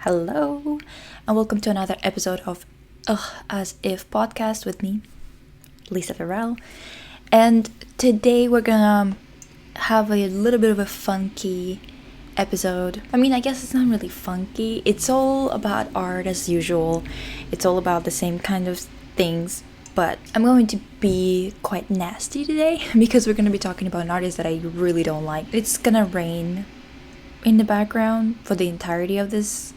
Hello, and welcome to another episode of As If podcast with me, Lisa Fevral. And today we're gonna have a little bit of a funky episode. I guess it's not really funky. It's all about art as usual. It's all about the same kind of things. But I'm going to be quite nasty today because we're going to be talking about an artist that I really don't like. It's gonna rain in the background for the entirety of this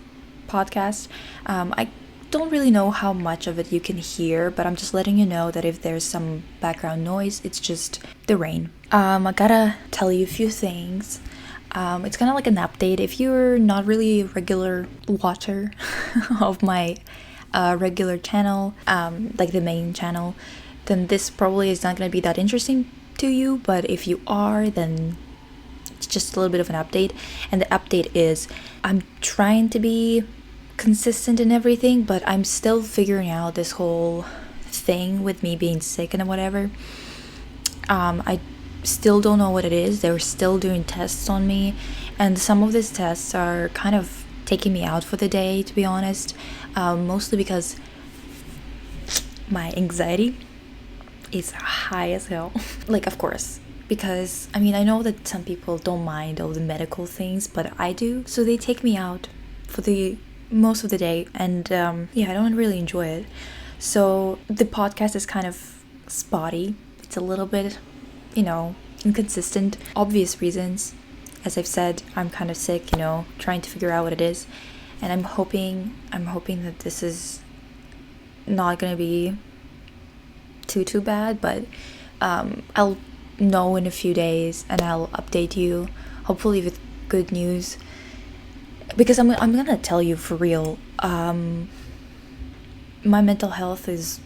podcast. I don't really know how much of it you can hear, but I'm just letting you know that if there's some background noise, it's just the rain. I gotta tell you a few things. It's kind of like an update. If you're not really a regular watcher of my regular channel, like the main channel, then this probably is not going to be that interesting to you. But if you are, then it's just a little bit of an update. And the update is I'm trying to be consistent in everything, but I'm still figuring out this whole thing with me being sick and whatever. I still don't know what it is. They're still doing tests on me, and some of these tests are kind of taking me out for the day, to be honest. Mostly because my anxiety is high as hell. Like, of course, because I know that some people don't mind all the medical things, but I do. So they take me out for the most of the day, and I don't really enjoy it. So the podcast is kind of spotty. It's a little bit, inconsistent. Obvious reasons. As I've said, I'm kind of sick, trying to figure out what it is. And I'm hoping that this is not gonna be too bad, but I'll know in a few days and I'll update you, hopefully with good news. Because I'm gonna tell you for real, my mental health is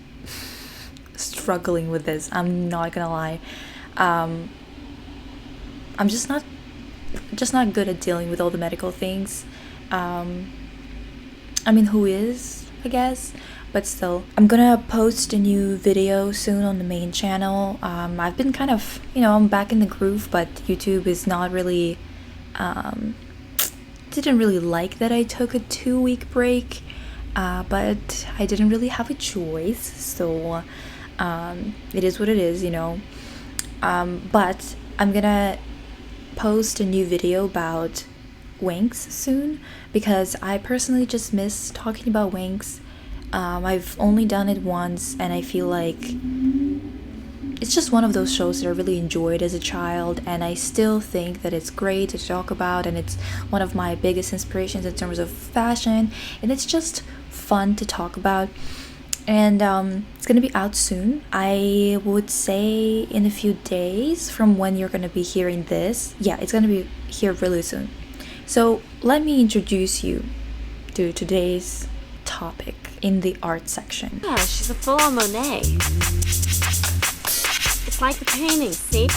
struggling with this. I'm not gonna lie. I'm just not good at dealing with all the medical things. Who is, I guess, but still. I'm gonna post a new video soon on the main channel. I've been kind of, I'm back in the groove, but YouTube is not really, didn't really like that I took a 2-week break, but I didn't really have a choice, so, it is what it is, but I'm gonna post a new video about Winx soon, because I personally just miss talking about Winx. I've only done it once, and I feel like it's just one of those shows that I really enjoyed as a child, and I still think that it's great to talk about, and it's one of my biggest inspirations in terms of fashion, and it's just fun to talk about. And it's gonna be out soon. I would say in a few days from when you're gonna be hearing this. Yeah, it's gonna be here really soon. So let me introduce you to today's topic in the art section. Yeah, she's a full-on Monet. It's like the painting, see?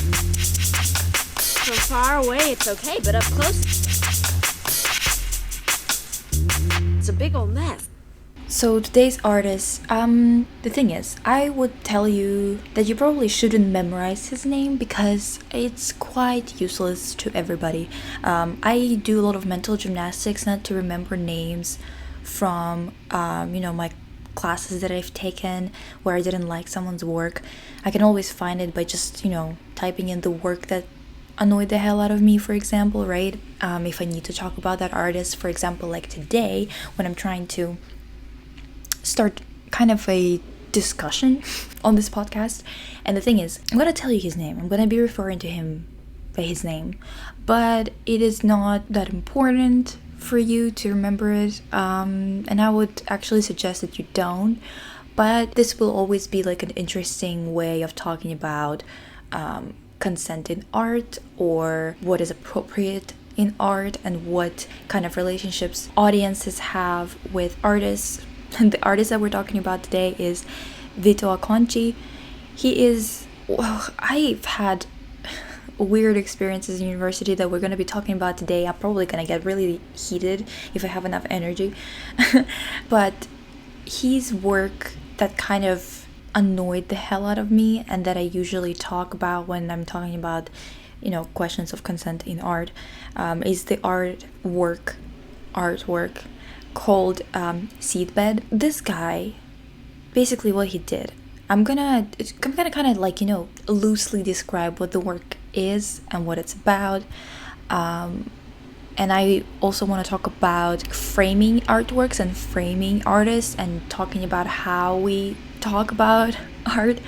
From far away it's okay, but up close it's a big old mess. So today's artist, the thing is, I would tell you that you probably shouldn't memorize his name because it's quite useless to everybody. I do a lot of mental gymnastics not to remember names from, my classes that I've taken where I didn't like someone's work. I can always find it by just, typing in the work that annoyed the hell out of me, for example, right? If I need to talk about that artist, for example, like today, when I'm trying to start kind of a discussion on this podcast. And the thing is, I'm gonna tell you his name. I'm gonna be referring to him by his name, but it is not that important for you to remember it. And I would actually suggest that you don't. But this will always be like an interesting way of talking about consent in art, or what is appropriate in art, and what kind of relationships audiences have with artists. And the artist that we're talking about today is Vito Acconci. I've had weird experiences in university that we're going to be talking about today. I'm probably going to get really heated if I have enough energy. But his work that kind of annoyed the hell out of me, and that I usually talk about when I'm talking about, questions of consent in art, is the artwork called Seedbed. This guy, basically what he did, I'm gonna kind of like, loosely describe what the work is and what it's about. And I also want to talk about framing artworks and framing artists and talking about how we talk about art,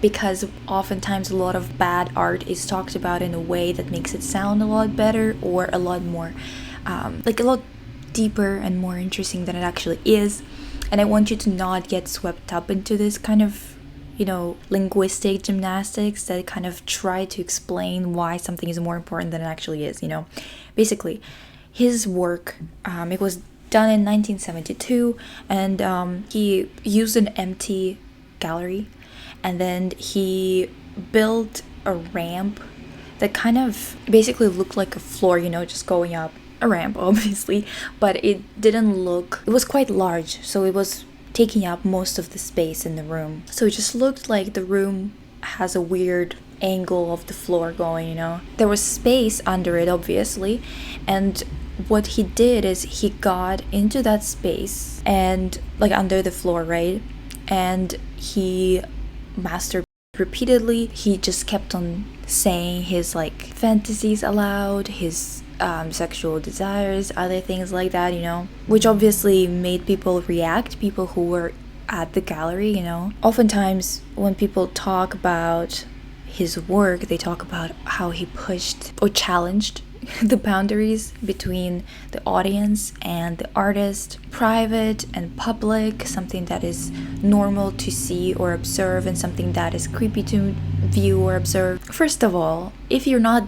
because oftentimes a lot of bad art is talked about in a way that makes it sound a lot better or a lot more like a lot deeper and more interesting than it actually is. And I want you to not get swept up into this kind of linguistic gymnastics that kind of try to explain why something is more important than it actually is. Basically, his work, it was done in 1972, and he used an empty gallery, and then he built a ramp that kind of basically looked like a floor, just going up a ramp, obviously, but it was quite large, so it was taking up most of the space in the room. So it just looked like the room has a weird angle of the floor going, There was space under it, obviously, and what he did is he got into that space and like under the floor, right? And he masturbated repeatedly. He just kept on saying his like fantasies aloud, his sexual desires, other things like that, which obviously made people react, people who were at the gallery, Oftentimes when people talk about his work, they talk about how he pushed or challenged the boundaries between the audience and the artist, private and public, something that is normal to see or observe and something that is creepy to view or observe. First of all, if you're not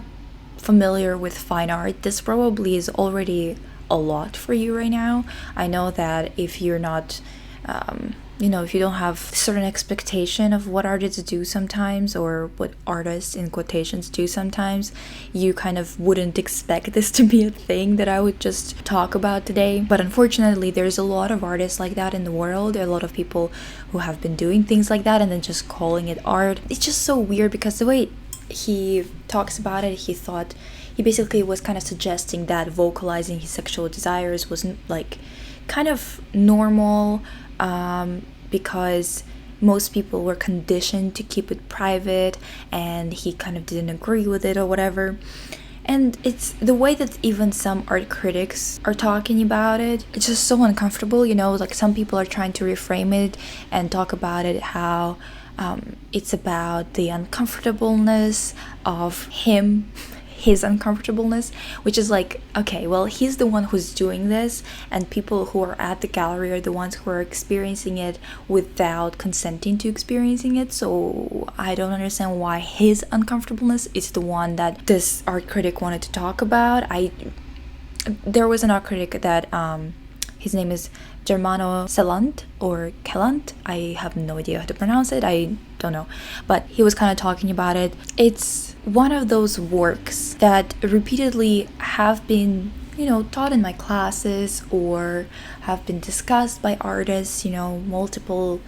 familiar with fine art, this probably is already a lot for you right now. I know that if you're not if you don't have certain expectation of what artists do sometimes, or what artists in quotations do sometimes, you kind of wouldn't expect this to be a thing that I would just talk about today. But unfortunately, there's a lot of artists like that in the world. There are a lot of people who have been doing things like that and then just calling it art. It's just so weird because the way he talks about it, he basically was kind of suggesting that vocalizing his sexual desires was like kind of normal, because most people were conditioned to keep it private, and he kind of didn't agree with it or whatever. And it's the way that even some art critics are talking about it, it's just so uncomfortable, like some people are trying to reframe it and talk about it how it's about the uncomfortableness of his uncomfortableness, which is like, okay, well, he's the one who's doing this, and people who are at the gallery are the ones who are experiencing it without consenting to experiencing it. So I don't understand why his uncomfortableness is the one that this art critic wanted to talk about. There was an art critic that his name is Germano Celant or Kellant. I have no idea how to pronounce it. I don't know. But he was kind of talking about it. It's one of those works that repeatedly have been, taught in my classes or have been discussed by artists, multiple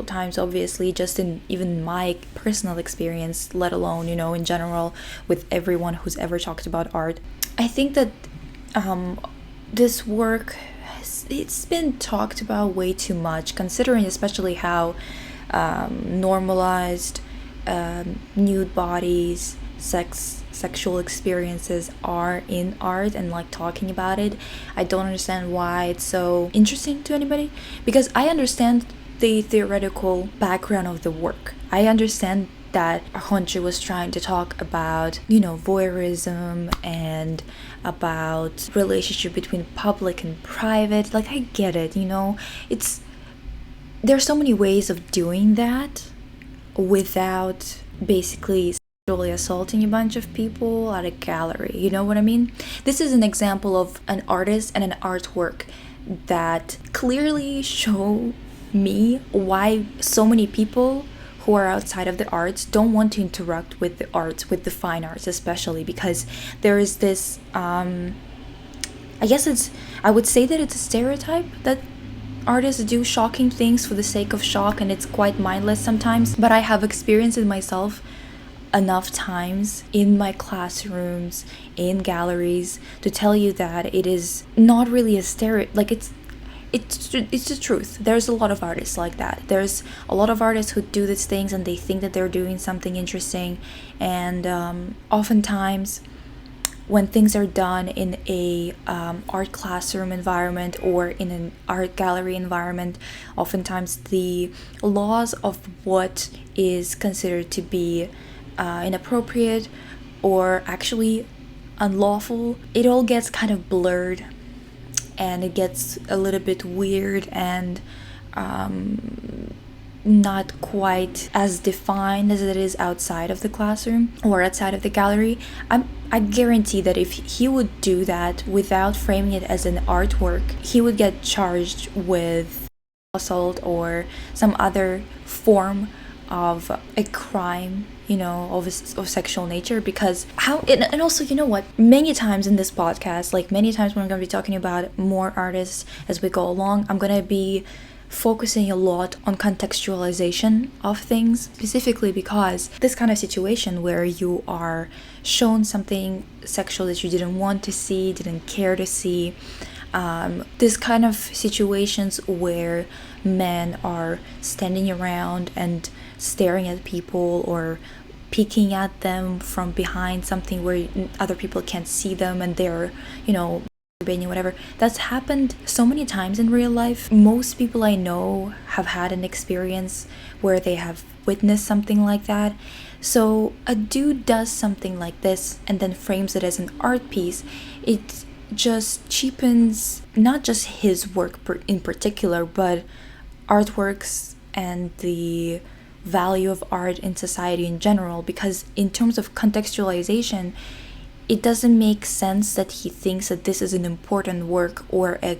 times, obviously, just in even my personal experience, let alone, in general, with everyone who's ever talked about art. I think that this work, it's been talked about way too much, considering especially how normalized nude bodies, sexual experiences are in art, and like talking about it. I don't understand why it's so interesting to anybody, because I understand the theoretical background of the work. I understand that Acconci was trying to talk about, voyeurism and about relationship between public and private. Like, I get it, there's so many ways of doing that without basically sexually assaulting a bunch of people at a gallery. You know what I mean? This is an example of an artist and an artwork that clearly show me why so many people who are outside of the arts don't want to interact with the arts, with the fine arts especially, because there is this I would say that it's a stereotype that artists do shocking things for the sake of shock, and it's quite mindless sometimes. But I have experienced it myself enough times in my classrooms, in galleries, to tell you that it is not really a like it's the truth. There's a lot of artists like that. There's a lot of artists who do these things and they think that they're doing something interesting, and oftentimes when things are done in a art classroom environment or in an art gallery environment, oftentimes the laws of what is considered to be inappropriate or actually unlawful, it all gets kind of blurred, and it gets a little bit weird and not quite as defined as it is outside of the classroom or outside of the gallery. I guarantee that if he would do that without framing it as an artwork, he would get charged with assault or some other form of a crime, of sexual nature. Because and also, you know what, many times in this podcast, like many times when I'm going to be talking about more artists as we go along, I'm going to be focusing a lot on contextualization of things, specifically because this kind of situation where you are shown something sexual that you didn't want to see, didn't care to see, this kind of situations where men are standing around and staring at people or peeking at them from behind something where other people can't see them, and they're, whatever. That's happened so many times in real life. Most people I know have had an experience where they have witnessed something like that. So a dude does something like this and then frames it as an art piece. It just cheapens not just his work in particular, but artworks and the value of art in society in general, because in terms of contextualization, it doesn't make sense that he thinks that this is an important work or a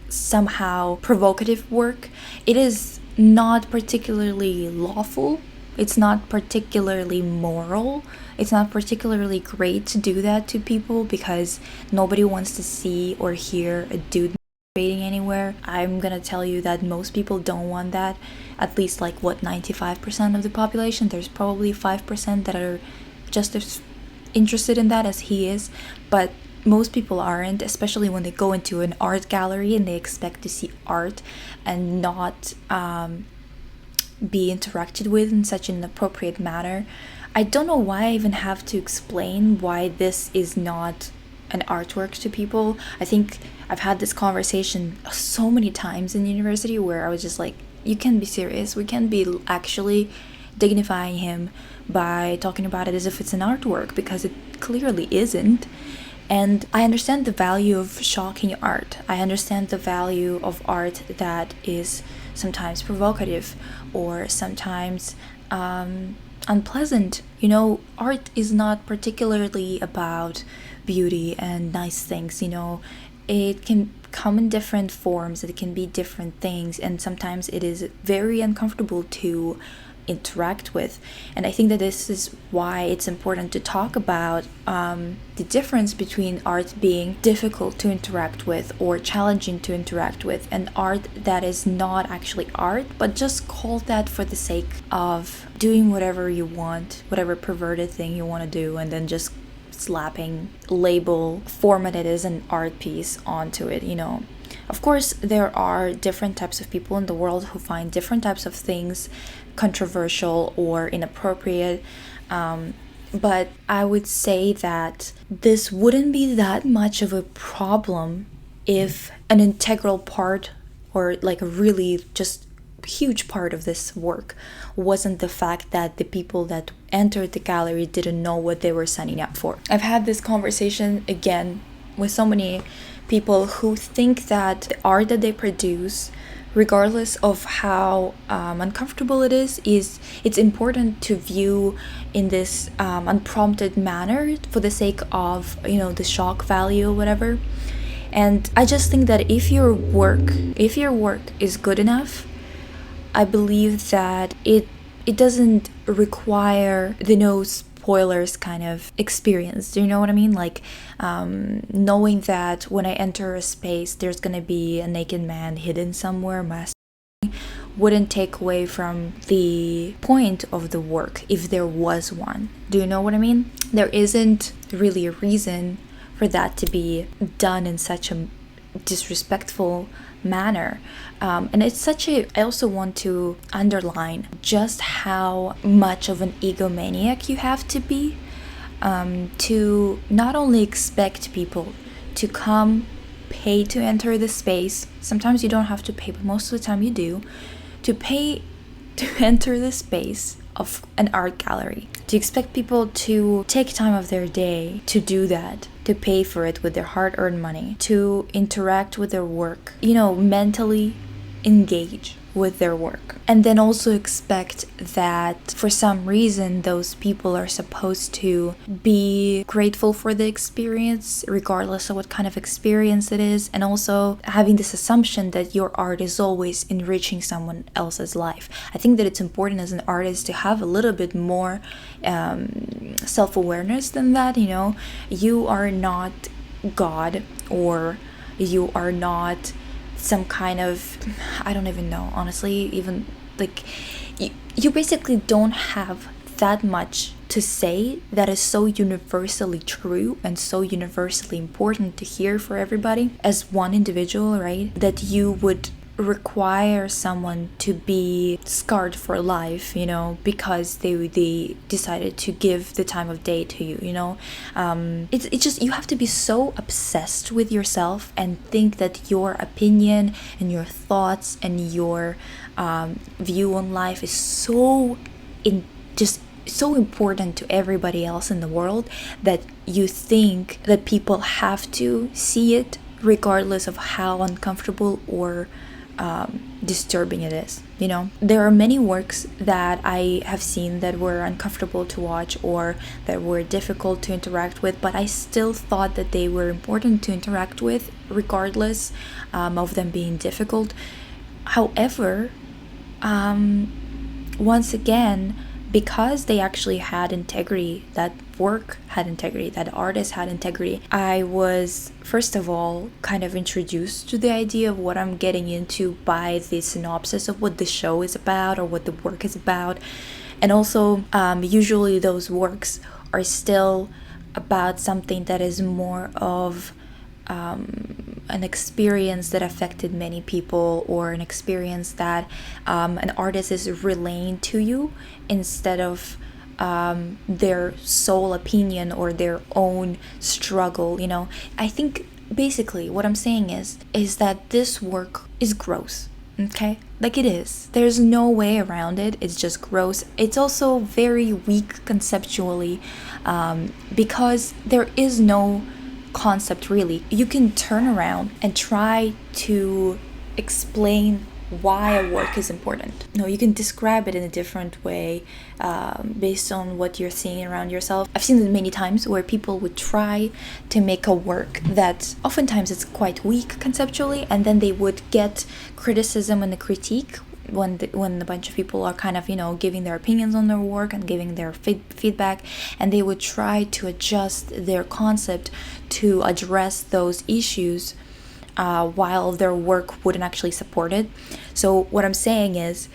somehow provocative work. It is not particularly lawful. It's not particularly moral. It's not particularly great to do that to people, because nobody wants to see or hear a dude masturbating anywhere. I'm gonna tell you that most people don't want that. At least 95% of the population. There's probably 5% that are just as interested in that as he is, but most people aren't, especially when they go into an art gallery and they expect to see art and not be interacted with in such an appropriate manner. I don't know why I even have to explain why this is not an artwork to people. I think I've had this conversation so many times in university where I was just like, you can't be serious. We can't be actually dignifying him by talking about it as if it's an artwork, because it clearly isn't. And I understand the value of shocking art. I understand the value of art that is sometimes provocative or sometimes unpleasant. Art is not particularly about beauty and nice things. It can come in different forms, it can be different things, and sometimes it is very uncomfortable to interact with. And I think that this is why it's important to talk about the difference between art being difficult to interact with or challenging to interact with, and art that is not actually art, but just called that for the sake of doing whatever you want, whatever perverted thing you want to do, and then just slapping label formatted as an art piece onto it. Of course, there are different types of people in the world who find different types of things controversial or inappropriate, but I would say that this wouldn't be that much of a problem if an integral part, or a really just huge part of this work, wasn't the fact that the people that entered the gallery didn't know what they were signing up for. I've had this conversation again with so many people who think that the art that they produce, regardless of how uncomfortable it is, it's important to view in this unprompted manner for the sake of the shock value or whatever. And I just think that if your work is good enough, I believe that it doesn't require the no spoilers kind of experience. Do you know what I mean? Knowing that when I enter a space, there's gonna be a naked man hidden somewhere masturbating, wouldn't take away from the point of the work if there was one. Do you know what I mean? There isn't really a reason for that to be done in such a disrespectful manner. And it's such a, I also want to underline just how much of an egomaniac you have to be to not only expect people to come pay to enter the space. Sometimes you don't have to pay, but most of the time you do, to pay to enter the space of an art gallery. To expect people to take time of their day to do that, to pay for it with their hard-earned money, to interact with their work, mentally engage with their work. And then also expect that for some reason those people are supposed to be grateful for the experience, regardless of what kind of experience it is, and also having this assumption that your art is always enriching someone else's life. I think that it's important as an artist to have a little bit more self-awareness than that. You are not God, or you are not some kind of, I don't even know, honestly, even like you basically don't have that much to say that is so universally true and so universally important to hear for everybody as one individual, right? That you would require someone to be scarred for life, because they decided to give the time of day to you, it's just, you have to be so obsessed with yourself and think that your opinion and your thoughts and your view on life is so important to everybody else in the world that you think that people have to see it regardless of how uncomfortable or disturbing it is. There are many works that I have seen that were uncomfortable to watch or that were difficult to interact with, but I still thought that they were important to interact with regardless of them being difficult. However, once again, because they actually had integrity, that work had integrity, that artist had integrity, I was, first of all, kind of introduced to the idea of what I'm getting into by the synopsis of what the show is about or what the work is about. And also, usually those works are still about something that is more of an experience that affected many people, or an experience that an artist is relaying to you instead of their sole opinion or their own struggle. I think basically what I'm saying is that this work is gross. Okay, like it is. There's no way around it. It's just gross. It's also very weak conceptually, because there is no concept really. You can turn around and try to explain why a work is important. You can describe it in a different way based on what you're seeing around yourself. I've seen it many times where people would try to make a work that oftentimes it's quite weak conceptually, and then they would get criticism and a critique when a bunch of people are kind of giving their opinions on their work and giving their feedback, and they would try to adjust their concept to address those issues while their work wouldn't actually support it. So what I'm saying is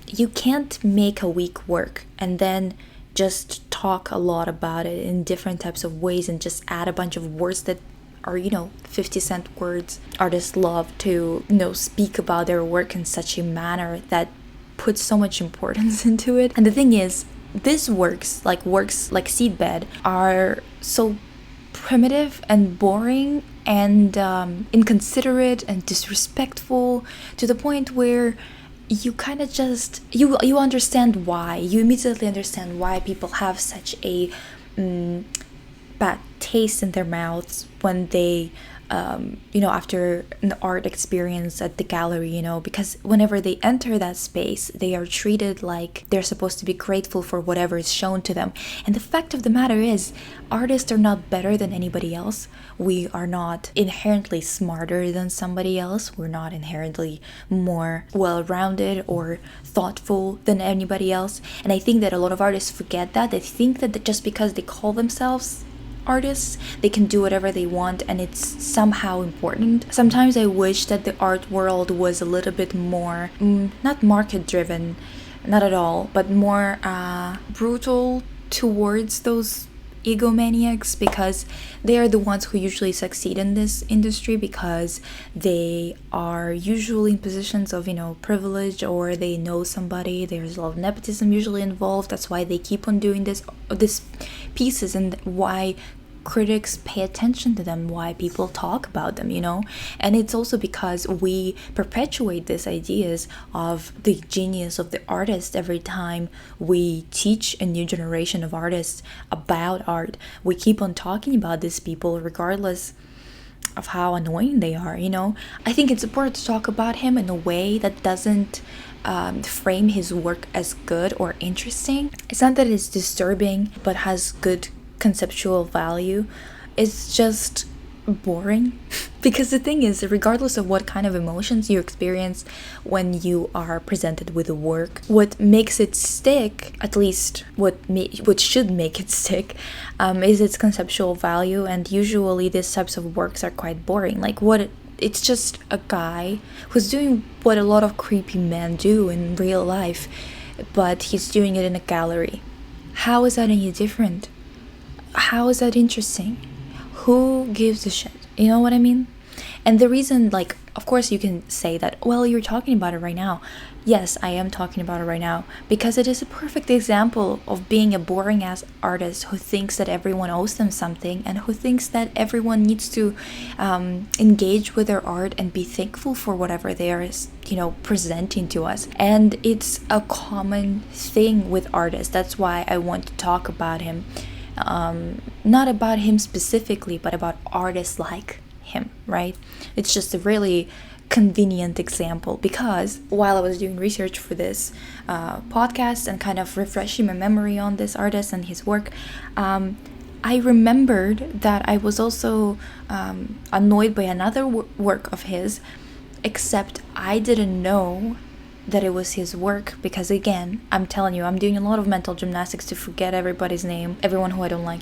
you can't make a weak work and then just talk a lot about it in different types of ways and just add a bunch of words that are 50-cent words. Artists love to speak about their work in such a manner that puts so much importance into it. And the thing is, these works like Seedbed are so primitive and boring and inconsiderate and disrespectful, to the point where you kind of just you understand why. You immediately understand why people have such a bad taste in their mouths when they after an art experience at the gallery, because whenever they enter that space, they are treated like they're supposed to be grateful for whatever is shown to them. And the fact of the matter is, artists are not better than anybody else. We are not inherently smarter than somebody else. We're not inherently more well-rounded or thoughtful than anybody else. And I think that a lot of artists forget that. They think that just because they call themselves artists. They can do whatever they want, and it's somehow important. Sometimes I wish that the art world was a little bit more, not market driven, not at all, but more brutal towards those egomaniacs, because they are the ones who usually succeed in this industry, because they are usually in positions of, privilege, or they know somebody. There's a lot of nepotism usually involved. That's why they keep on doing this pieces, and why critics pay attention to them, why people talk about them, and it's also because we perpetuate these ideas of the genius of the artist. Every time we teach a new generation of artists about art, we keep on talking about these people regardless of how annoying they are. I think it's important to talk about him in a way that doesn't frame his work as good or interesting. It's not that it's disturbing, but has good conceptual value. It's just boring. Because the thing is, regardless of what kind of emotions you experience when you are presented with a work, what makes it stick, at least what should make it stick, is its conceptual value. And usually these types of works are quite boring. Like, it's just a guy who's doing what a lot of creepy men do in real life, but he's doing it in a gallery. How is that any different? How is that interesting? Who gives a shit? You know what I mean? And the reason, of course you can say that, well, you're talking about it right now. Yes, I am talking about it right now, because it is a perfect example of being a boring ass artist who thinks that everyone owes them something, and who thinks that everyone needs to engage with their art and be thankful for whatever they are, presenting to us. And it's a common thing with artists. That's why I want to talk about him. Not about him specifically, but about artists like him, right? It's just a really convenient example, because while I was doing research for this podcast and kind of refreshing my memory on this artist and his work, I remembered that I was also annoyed by another work of his, except I didn't know that it was his work, because again, I'm telling you, I'm doing a lot of mental gymnastics to forget everybody's name, everyone who I don't like,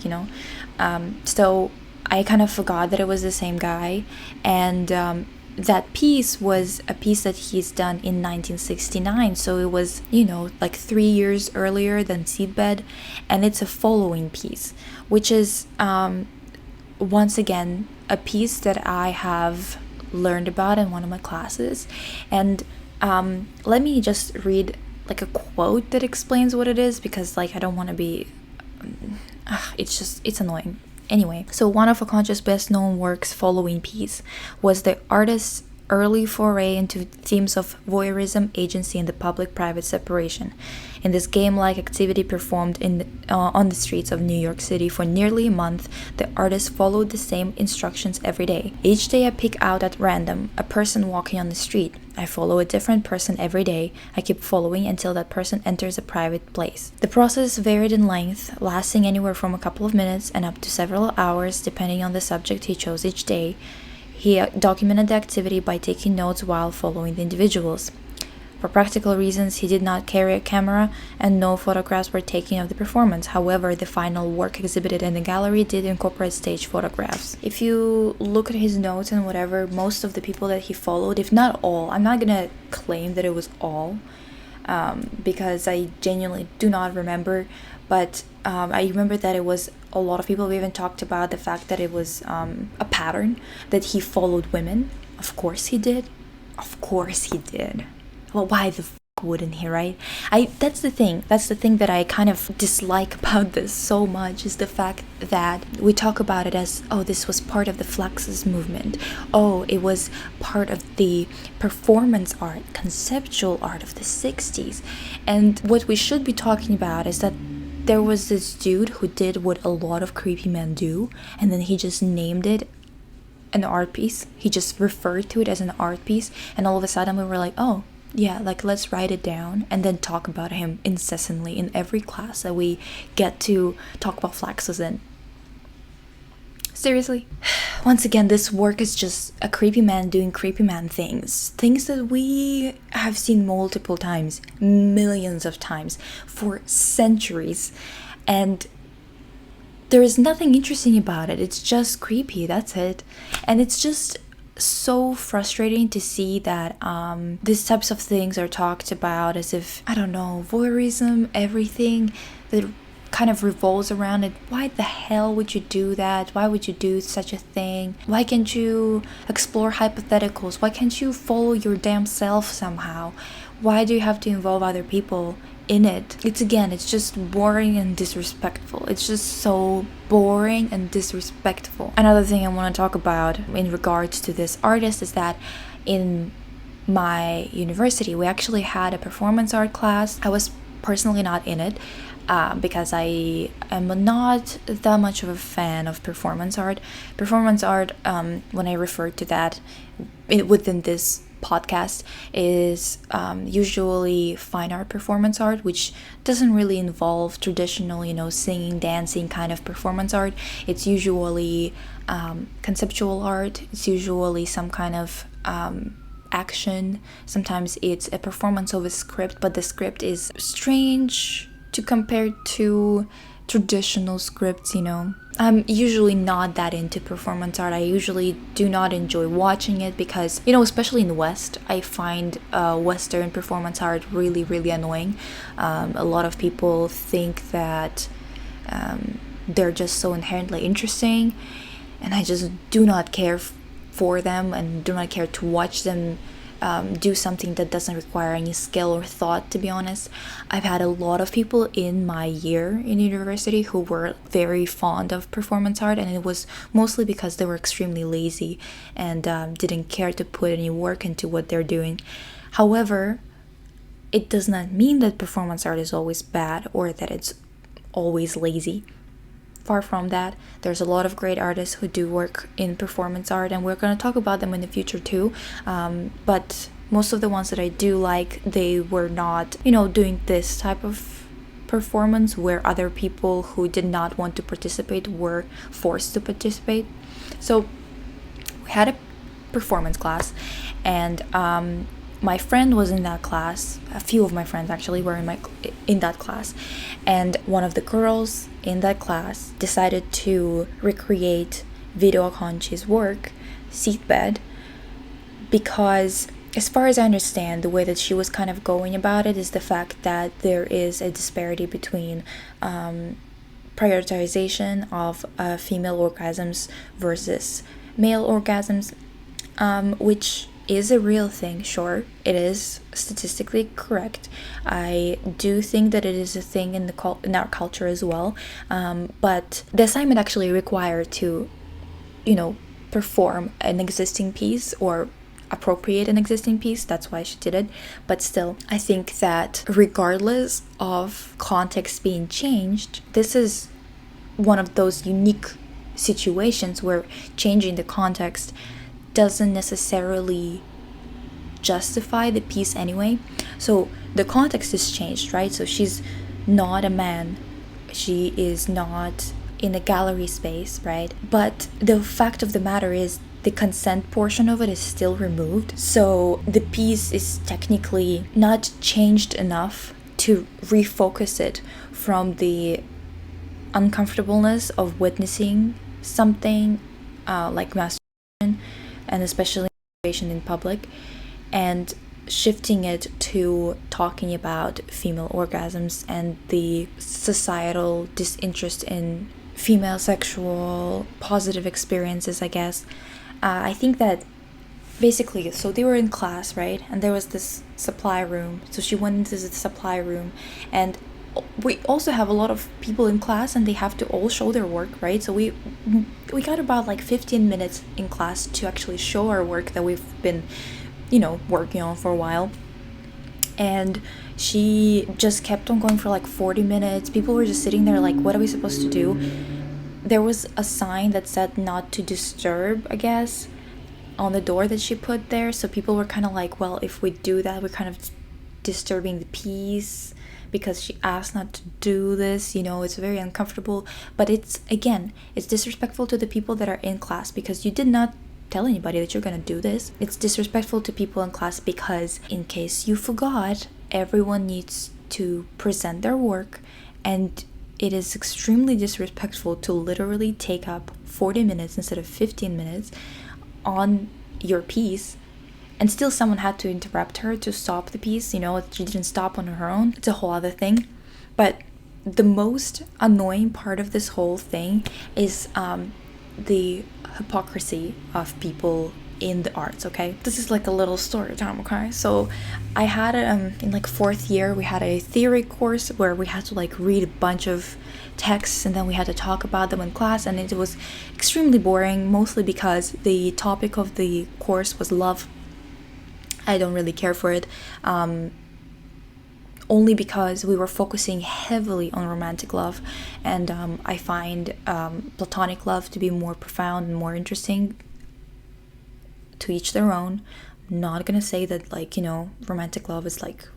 so I kind of forgot that it was the same guy. And that piece was a piece that he's done in 1969, so it was 3 years earlier than Seedbed, and it's a following piece, which is once again a piece that I have learned about in one of my classes. And let me just read a quote that explains what it is, because I don't want to be it's annoying. Anyway, so one of Acconci's best known works, following piece, was the artist's early foray into themes of voyeurism, agency, and the public-private separation. In this game-like activity performed on the streets of New York City for nearly a month, the artist followed the same instructions every day. Each day I pick out at random a person walking on the street. I follow a different person every day. I keep following until that person enters a private place. The process varied in length, lasting anywhere from a couple of minutes and up to several hours, depending on the subject he chose each day. He documented the activity by taking notes while following the individuals. For practical reasons, he did not carry a camera, and no photographs were taken of the performance. However, the final work exhibited in the gallery did incorporate stage photographs. If you look at his notes and whatever, most of the people that he followed, if not all, I'm not gonna claim that it was all, because I genuinely do not remember, but I remember that it was a lot of people. We even talked about the fact that it was a pattern, that he followed women. Of course he did. Of course he did. Well, why the wouldn't he, right? That's the thing that I kind of dislike about this so much, is the fact that we talk about it as, oh, this was part of the Fluxus movement. Oh, it was part of the performance art, conceptual art of the 60s. And what we should be talking about is that there was this dude who did what a lot of creepy men do, and then he just named it an art piece. He just referred to it as an art piece, and all of a sudden we were like, oh, yeah, let's write it down and then talk about him incessantly in every class that we get to talk about Fluxus in. Seriously? Once again, this work is just a creepy man doing creepy man things that we have seen multiple times, millions of times, for centuries. And there is nothing interesting about it. It's just creepy, that's it. And it's just so frustrating to see that these types of things are talked about as if, I don't know, voyeurism, everything that kind of revolves around it. Why the hell would you do that? Why would you do such a thing? Why can't you explore hypotheticals? Why can't you follow your damn self somehow? Why do you have to involve other people in it? It's just boring and disrespectful. It's just so boring and disrespectful. Another thing I want to talk about in regards to this artist is that in my university we actually had a performance art class. I was personally not in it because I am not that much of a fan of performance art. Performance art, when I refer to that within this podcast, is usually fine art performance art, which doesn't really involve traditional, singing, dancing kind of performance art. It's usually conceptual art. It's usually some kind of action. Sometimes it's a performance of a script, but the script is strange to compare to traditional scripts. I'm usually not that into performance art. I usually do not enjoy watching it because, especially in the West, I find Western performance art really, really annoying. A lot of people think that they're just so inherently interesting, and I just do not care for them and do not care to watch them do something that doesn't require any skill or thought, to be honest. I've had a lot of people in my year in university who were very fond of performance art, and it was mostly because they were extremely lazy and didn't care to put any work into what they're doing. However, it does not mean that performance art is always bad or that it's always lazy. Far from that. There's a lot of great artists who do work in performance art, and we're going to talk about them in the future too. But most of the ones that I do like, they were not, doing this type of performance where other people who did not want to participate were forced to participate. So we had a performance class, and my friend was in that class. A few of my friends actually were in that class, and one of the girls in that class decided to recreate Vito Acconci's work, Seatbed, because as far as I understand, the way that she was kind of going about it is the fact that there is a disparity between prioritization of female orgasms versus male orgasms, which is a real thing. Sure, it is statistically correct. I do think that it is a thing in our culture as well, but the assignment actually required to perform an existing piece or appropriate an existing piece. That's why she did it. But still, I think that regardless of context being changed, this is one of those unique situations where changing the context doesn't necessarily justify the piece anyway. So the context is changed, right? So she's not a man, she is not in a gallery space, right? But the fact of the matter is the consent portion of it is still removed, so the piece is technically not changed enough to refocus it from the uncomfortableness of witnessing something like masturbation, and especially in public, and shifting it to talking about female orgasms and the societal disinterest in female sexual positive experiences, I guess. I think that basically, so they were in class, right? And there was this supply room. So she went into the supply room, and we also have a lot of people in class, and they have to all show their work, right? So we got about like 15 minutes in class to actually show our work that we've been, working on for a while. And she just kept on going for like 40 minutes. People were just sitting there like, what are we supposed to do? There was a sign that said not to disturb, I guess, on the door that she put there. So people were kind of like, well, if we do that, we're kind of disturbing the peace, because she asked not to do this, it's very uncomfortable. But it's disrespectful to the people that are in class, because you did not tell anybody that you're gonna do this. It's disrespectful to people in class because, in case you forgot, everyone needs to present their work, and it is extremely disrespectful to literally take up 40 minutes instead of 15 minutes on your piece, and still someone had to interrupt her to stop the piece. You know, she didn't stop on her own. It's a whole other thing. But the most annoying part of this whole thing is the hypocrisy of people in the arts. Okay, this is like a little story time. Okay, so I had in like 4th year, we had a theory course where we had to like read a bunch of texts, and then we had to talk about them in class, and it was extremely boring, mostly because the topic of the course was love. I don't really care for it, only because we were focusing heavily on romantic love, and I find platonic love to be more profound and more interesting. To each their own. I'm not gonna say that, like, you know, romantic love is like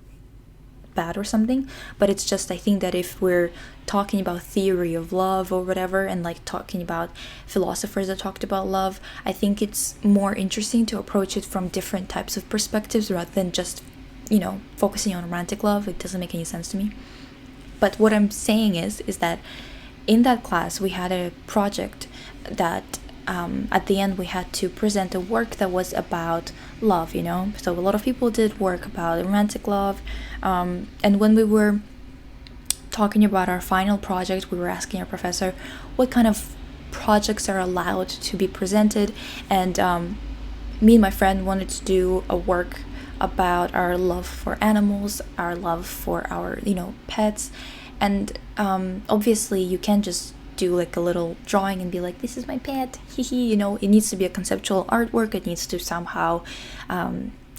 bad or something, but it's just, I think that if we're talking about theory of love or whatever, and like talking about philosophers that talked about love, I think it's more interesting to approach it from different types of perspectives rather than just, you know, focusing on romantic love. It doesn't make any sense to me. But what I'm saying is that in that class we had a project that at the end we had to present a work that was about love, you know. So a lot of people did work about romantic love, and when we were talking about our final project, we were asking our professor what kind of projects are allowed to be presented, and me and my friend wanted to do a work about our love for animals, our love for our, you know, pets, and obviously you can't just do like a little drawing and be like, this is my pet, hehe, you know. It needs to be a conceptual artwork. It needs to somehow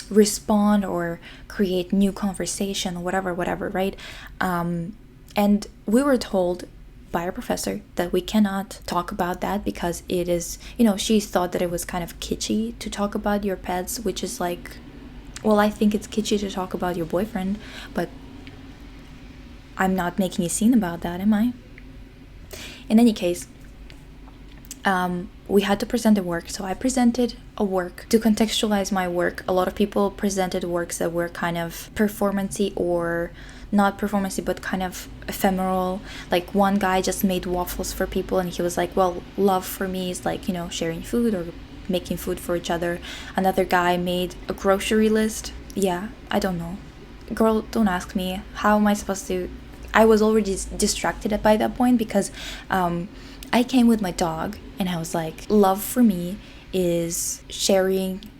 respond or create new conversation or whatever, right? And we were told by our professor that we cannot talk about that because it is, you know, she thought that it was kind of kitschy to talk about your pets, which is like, well, I think it's kitschy to talk about your boyfriend, but I'm not making a scene about that, am I? In any case, we had to present a work. So I presented a work. To contextualize my work, a lot of people presented works that were kind of performancy, or not performancy, but kind of ephemeral. Like one guy just made waffles for people, and he was like, well, love for me is like, you know, sharing food or making food for each other. Another guy made a grocery list. Yeah, I don't know. Girl, don't ask me. How am I supposed to... I was already distracted by that point because I came with my dog, and I was like, love for me is sharing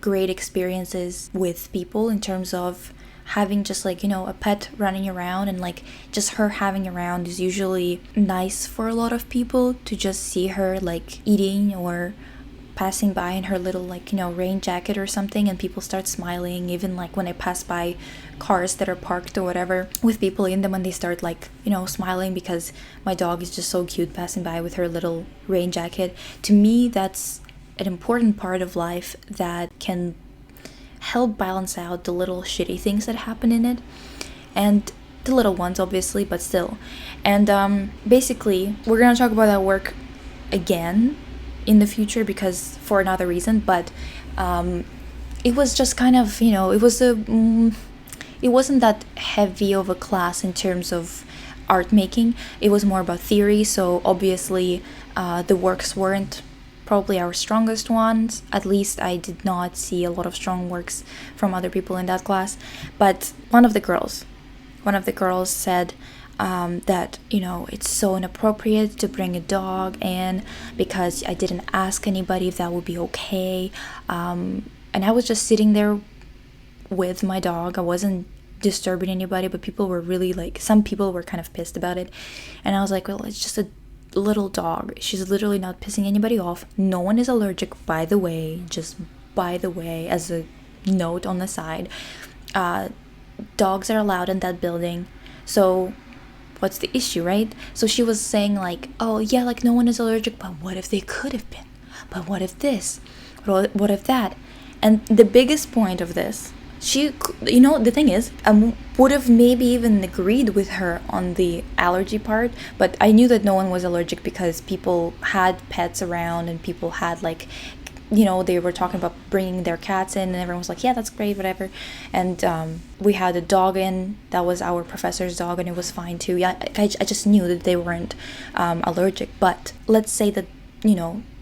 great experiences with people in terms of having just like, you know, a pet running around, and like just her having around is usually nice for a lot of people, to just see her like eating or passing by in her little, like, you know, rain jacket or something, and people start smiling. Even like when I pass by cars that are parked or whatever with people in them, and they start like, you know, smiling because my dog is just so cute passing by with her little rain jacket. To me, that's an important part of life that can help balance out the little shitty things that happen in it, and the little ones obviously, but still. And basically we're gonna talk about that work again in the future because for another reason, but it was just kind of, you know, it wasn't that heavy of a class in terms of art making. It was more about theory, so obviously the works weren't probably our strongest ones. At least I did not see a lot of strong works from other people in that class. But one of the girls said that, you know, it's so inappropriate to bring a dog in because I didn't ask anybody if that would be okay. And I was just sitting there with my dog. I wasn't disturbing anybody, but people were really like, some people were kind of pissed about it. And I was like, well, it's just a little dog. She's literally not pissing anybody off. No one is allergic, by the way, just by the way, as a note on the side. Dogs are allowed in that building. So what's the issue, right? So she was saying like, oh yeah, like no one is allergic, but what if they could have been? But what if this? What if that? And the biggest point of this, she, you know, the thing is, I would have maybe even agreed with her on the allergy part, but I knew that no one was allergic because people had pets around and people had like they were talking about bringing their cats in, and everyone was like, yeah, that's great, whatever. And we had a dog in that was our professor's dog, and it was fine too. Yeah, I just knew that they weren't allergic. But let's say that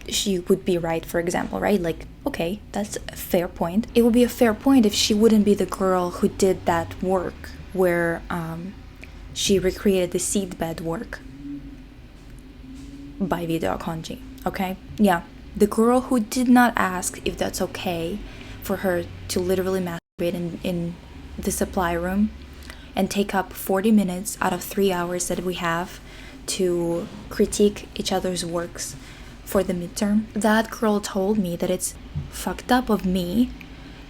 she would be right, for example, right? Like, okay, that's a fair point. It would be a fair point if she wouldn't be the girl who did that work where she recreated the seedbed work by Vito Acconci, okay? Yeah, the girl who did not ask if that's okay for her to literally masturbate in the supply room and take up 40 minutes out of 3 hours that we have to critique each other's works for the midterm. That girl told me that it's fucked up of me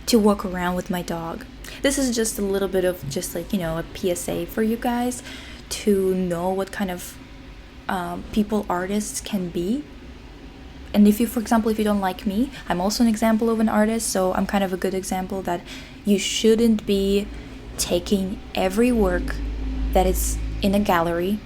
to walk around with my dog. This is just a little bit of just like, a PSA for you guys to know what kind of people artists can be. And if you, for example, if you don't like me, I'm also an example of an artist, so I'm kind of a good example that you shouldn't be taking every work that is in a gallery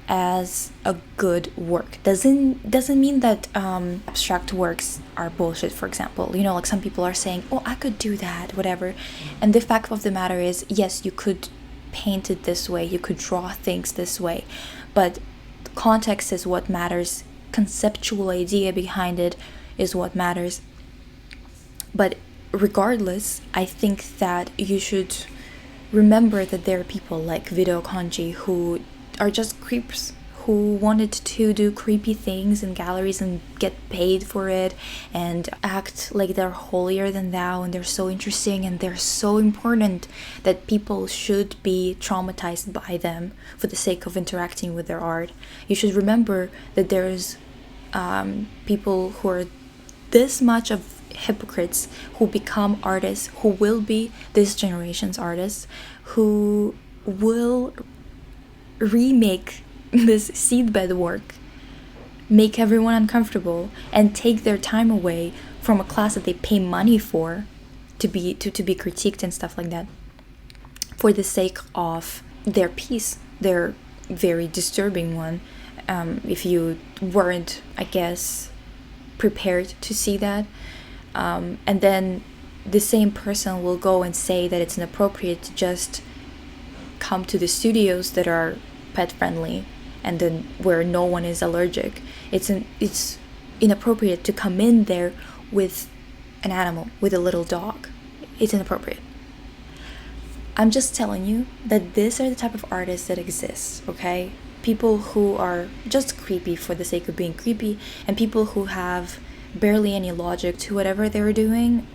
as a good work. Doesn't mean that abstract works are bullshit, for example. Like some people are saying, oh, I could do that, whatever. And the fact of the matter is, yes, you could paint it this way, you could draw things this way, but context is what matters. Conceptual idea behind it is what matters. But regardless, I think that you should remember that there are people like Vito Acconci who are just creeps, who wanted to do creepy things in galleries and get paid for it and act like they're holier than thou, and they're so interesting and they're so important that people should be traumatized by them for the sake of interacting with their art. You should remember that there's people who are this much of hypocrites who become artists, who will be this generation's artists, who will remake this seedbed work, make everyone uncomfortable, and take their time away from a class that they pay money for to be critiqued and stuff like that, for the sake of their piece, their very disturbing one. If you weren't, I guess, prepared to see that, and then the same person will go and say that it's inappropriate to just come to the studios that are pet friendly and then where no one is allergic. It's inappropriate to come in there with an animal, with a little dog. It's inappropriate. I'm just telling you that these are the type of artists that exist, okay? People who are just creepy for the sake of being creepy, and people who have barely any logic to whatever they're doing.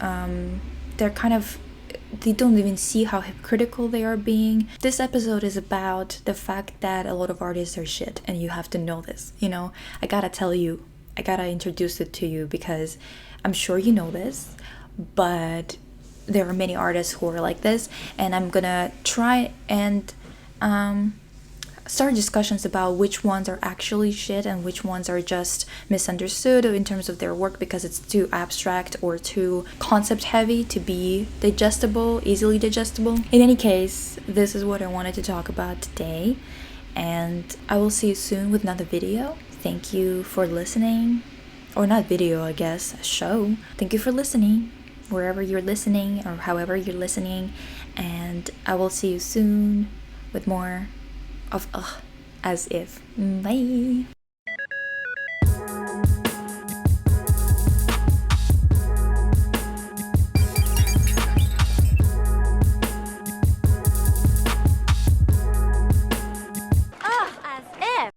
They don't even see how hypocritical they are being. This episode is about the fact that a lot of artists are shit, and you have to know this. I gotta tell you, I gotta introduce it to you, because I'm sure you know this, but there are many artists who are like this, and I'm gonna try and start discussions about which ones are actually shit and which ones are just misunderstood in terms of their work because it's too abstract or too concept heavy to be easily digestible. In any case, this is what I wanted to talk about today, and I will see you soon with another video. Thank you for listening, or not video, I guess, a show. Thank you for listening, wherever you're listening or however you're listening, and I will see you soon with more of as if. Bye.